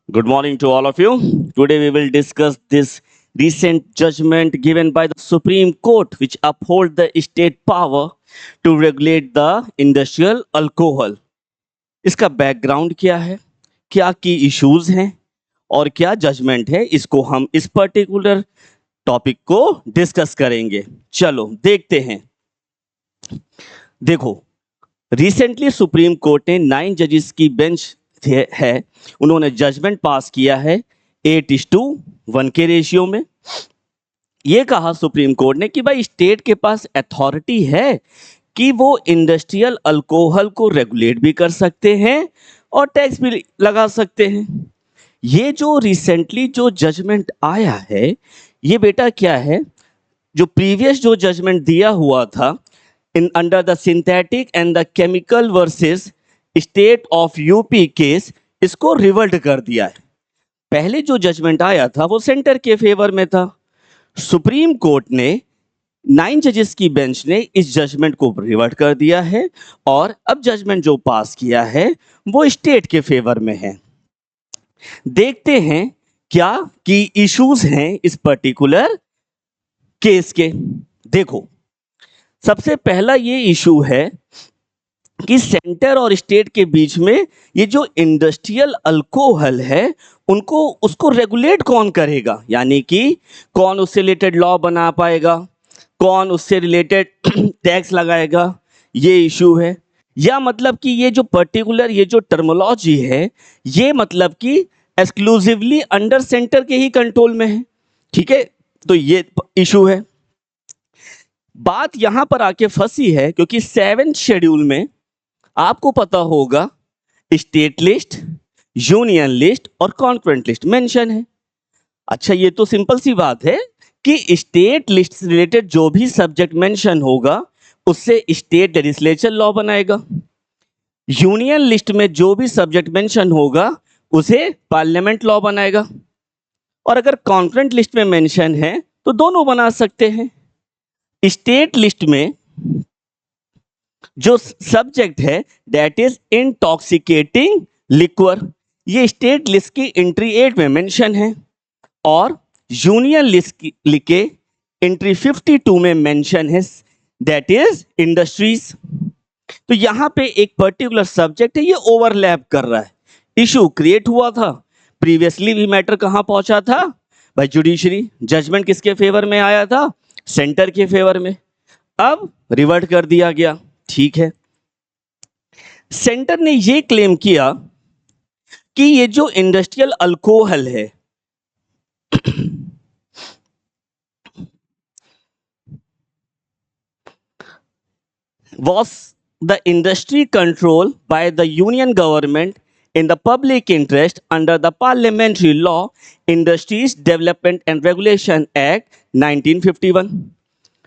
Good morning to all of you. Today we will discuss this recent judgment given by the Supreme Court which uphold the state power to regulate the industrial alcohol. इसका background क्या है, क्या की issues हैं और क्या judgement है, इसको हम इस पर्टिकुलर टॉपिक को डिस्कस करेंगे। चलो देखते हैं। देखो, रिसेंटली सुप्रीम कोर्ट ने 9 जजेस की बेंच है, उन्होंने जजमेंट पास किया है 8:1 के रेशियो में। ये कहा सुप्रीम कोर्ट ने कि भाई स्टेट के पास अथॉरिटी है कि वो इंडस्ट्रियल अल्कोहल को रेगुलेट भी कर सकते हैं और टैक्स भी लगा सकते हैं। ये जो रिसेंटली जो जजमेंट आया है, ये बेटा क्या है, जो प्रीवियस जो जजमेंट दिया हुआ था in under the synthetic and the chemical versus state of UP case, इसको रिवर्ट कर दिया है। पहले जो जजमेंट आया था वो सेंटर के फेवर में था। सुप्रीम कोर्ट ने 9 जजेस की बेंच ने इस जजमेंट को रिवर्ट कर दिया है और अब जजमेंट जो पास किया है वो स्टेट के फेवर में है। देखते हैं क्या की इश्यूज हैं इस पर्टिकुलर केस के। देखो, सबसे पहला ये इशू है कि सेंटर और स्टेट के बीच में ये जो इंडस्ट्रियल अल्कोहल है उनको उसको रेगुलेट कौन करेगा, यानी कि कौन उससे रिलेटेड लॉ बना पाएगा, कौन उससे रिलेटेड टैक्स लगाएगा, ये इशू है। या मतलब कि ये जो पर्टिकुलर ये जो टर्मोलॉजी है, ये मतलब कि एक्सक्लूसिवली अंडर सेंटर के ही कंट्रोल में है। ठीक है, तो ये इशू है। बात यहां पर आके फंसी है क्योंकि 7th शेड्यूल में आपको पता होगा स्टेट लिस्ट, यूनियन लिस्ट और कॉन्करेंट लिस्ट मेंशन है। अच्छा, ये तो सिंपल सी बात है कि स्टेट लिस्ट से रिलेटेड जो भी सब्जेक्ट मेंशन होगा उससे स्टेट लेजिस्लेचर लॉ बनाएगा। यूनियन लिस्ट में जो भी सब्जेक्ट मेंशन होगा उसे पार्लियामेंट लॉ बनाएगा। और अगर कॉन्करेंट लिस्ट में मेंशन है तो दोनों बना सकते हैं। स्टेट लिस्ट में जो सब्जेक्ट है दैट इज इंटॉक्सिकेटिंग लिक्वर, ये स्टेट लिस्ट की एंट्री 8 में मेंशन है और यूनियन लिस्ट की लिखे एंट्री 52 में मेंशन है दैट इज इंडस्ट्रीज। तो यहां पे एक पर्टिकुलर सब्जेक्ट है, ये ओवरलैप कर रहा है। इशू क्रिएट हुआ था प्रीवियसली भी, मैटर कहां पहुंचा था भाई, जुडिशरी। जजमेंट किसके फेवर में आया था, सेंटर के फेवर में। अब रिवर्ट कर दिया गया, ठीक है। सेंटर ने यह क्लेम किया कि ये जो इंडस्ट्रियल अल्कोहल है was the industry controlled by the union government in the public interest under the parliamentary law Industries Development and Regulation Act 1951।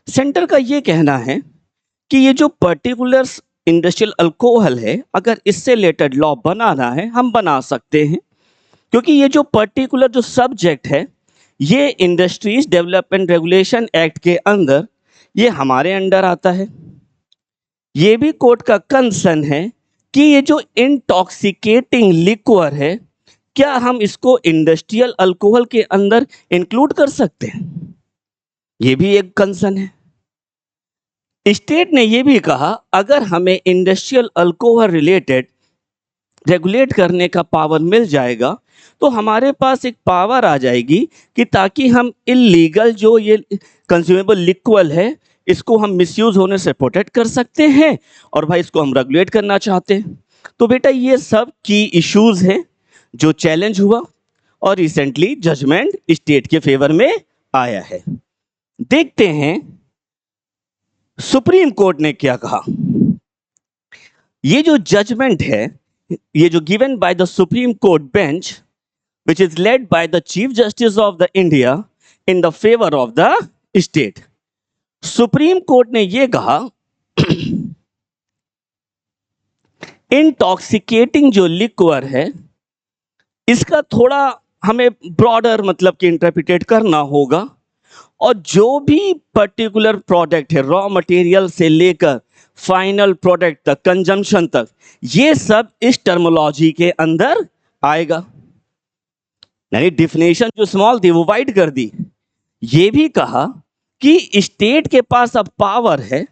Centre का ये कहना है कि ये जो पर्टिकुलर इंडस्ट्रियल अल्कोहल है, अगर इससे रिलेटेड लॉ बनाना है हम बना सकते हैं, क्योंकि ये जो पर्टिकुलर जो सब्जेक्ट है ये इंडस्ट्रीज डेवलपमेंट रेगुलेशन एक्ट के अंदर ये हमारे अंडर आता है। ये भी कोर्ट का कंसर्न है कि ये जो इंटॉक्सिकेटिंग लिक्वर है, क्या हम इसको इंडस्ट्रियल अल्कोहल के अंदर इंक्लूड कर सकते हैं, ये भी एक कंसर्न है। स्टेट ने यह भी कहा अगर हमें इंडस्ट्रियल अल्कोहल रिलेटेड रेगुलेट करने का पावर मिल जाएगा तो हमारे पास एक पावर आ जाएगी कि ताकि हम इलीगल जो ये कंज्यूमेबल लिक्विड है इसको हम मिसयूज होने से प्रोटेक्ट कर सकते हैं और भाई इसको हम रेगुलेट करना चाहते हैं। तो बेटा ये सब की इश्यूज हैं जो चैलेंज हुआ और रिसेंटली जजमेंट स्टेट के फेवर में आया है। देखते हैं सुप्रीम कोर्ट ने क्या कहा। ये जो जजमेंट है, ये जो given by the supreme court bench which is led by the Chief Justice of the India in the favor of the state। Supreme court ने यह कहा इंटॉक्सिकेटिंग जो लिक्वर है इसका थोड़ा हमें ब्रॉडर मतलब कि इंटरप्रिटेट करना होगा और जो भी पर्टिकुलर प्रोडक्ट है रॉ मटेरियल से लेकर फाइनल प्रोडक्ट तक, कंजम्पशन तक, ये सब इस टर्मोलॉजी के अंदर आएगा। यानी डिफिनेशन जो स्मॉल थी वो वाइड कर दी। ये भी कहा कि स्टेट के पास अब पावर है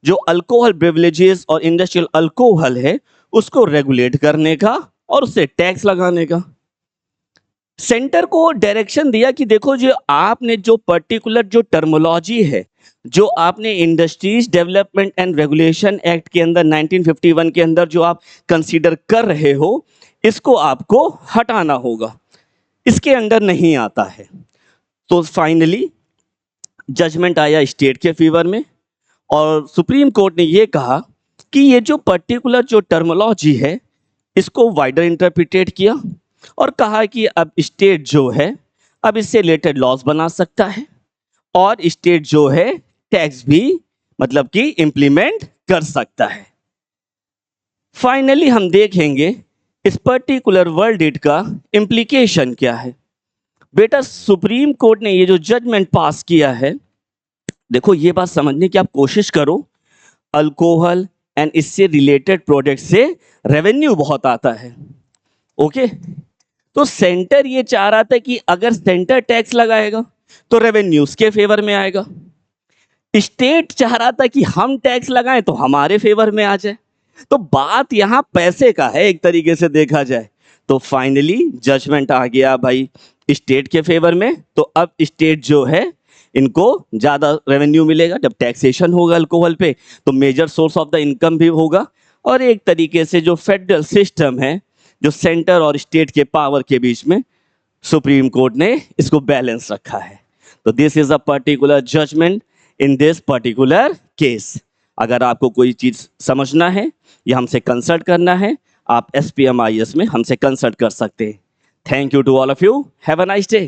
जो अल्कोहल बेवरेजेस और इंडस्ट्रियल अल्कोहल है उसको रेगुलेट करने का और उससे टैक्स लगाने का। सेंटर को डायरेक्शन दिया कि देखो जो आपने जो पर्टिकुलर जो टर्मोलॉजी है जो आपने industries development and regulation act के अंदर 1951 के अंदर जो आप कंसीडर कर रहे हो इसको आपको हटाना होगा, इसके अंडर नहीं आता है। तो फाइनली जजमेंट आया स्टेट के फेवर में और सुप्रीम कोर्ट ने ये कहा कि ये जो पर्टिकुलर जो टर्मोलॉजी है इसको वाइडर इंटरप्रिटेट किया और कहा कि अब स्टेट जो है अब इससे रिलेटेड लॉज बना सकता है और स्टेट जो है टैक्स भी मतलब कि इंप्लीमेंट कर सकता है। फाइनली हम देखेंगे इस पर्टिकुलर वर्डिक्ट का इम्प्लीकेशन क्या है। बेटा सुप्रीम कोर्ट ने ये जो जजमेंट पास किया है, देखो ये बात समझने की आप कोशिश करो, अल्कोहल एंड इससे रिलेटेड प्रोडक्ट से रेवेन्यू बहुत आता है। ओके, तो सेंटर ये चाह रहा था कि अगर सेंटर टैक्स लगाएगा तो रेवेन्यू उसके फेवर में आएगा, स्टेट चाह रहा था कि हम टैक्स लगाएं तो हमारे फेवर में आ जाए। तो बात यहां पैसे का है एक तरीके से देखा जाए। तो फाइनली जजमेंट आ गया भाई स्टेट के फेवर में। तो अब स्टेट जो है इनको ज्यादा रेवेन्यू मिलेगा, जब टैक्सेशन होगा अल्कोहल पे तो major source of the income भी होगा और एक तरीके से जो फेडरल सिस्टम है जो सेंटर और स्टेट के पावर के बीच में सुप्रीम कोर्ट ने इसको बैलेंस रखा है। तो this is a particular judgement in this particular case. अगर आपको कोई चीज समझना है या हमसे कंसल्ट करना है आप SPMIS में हमसे कंसल्ट कर सकते हैं। Thank you to all of you, have a nice day.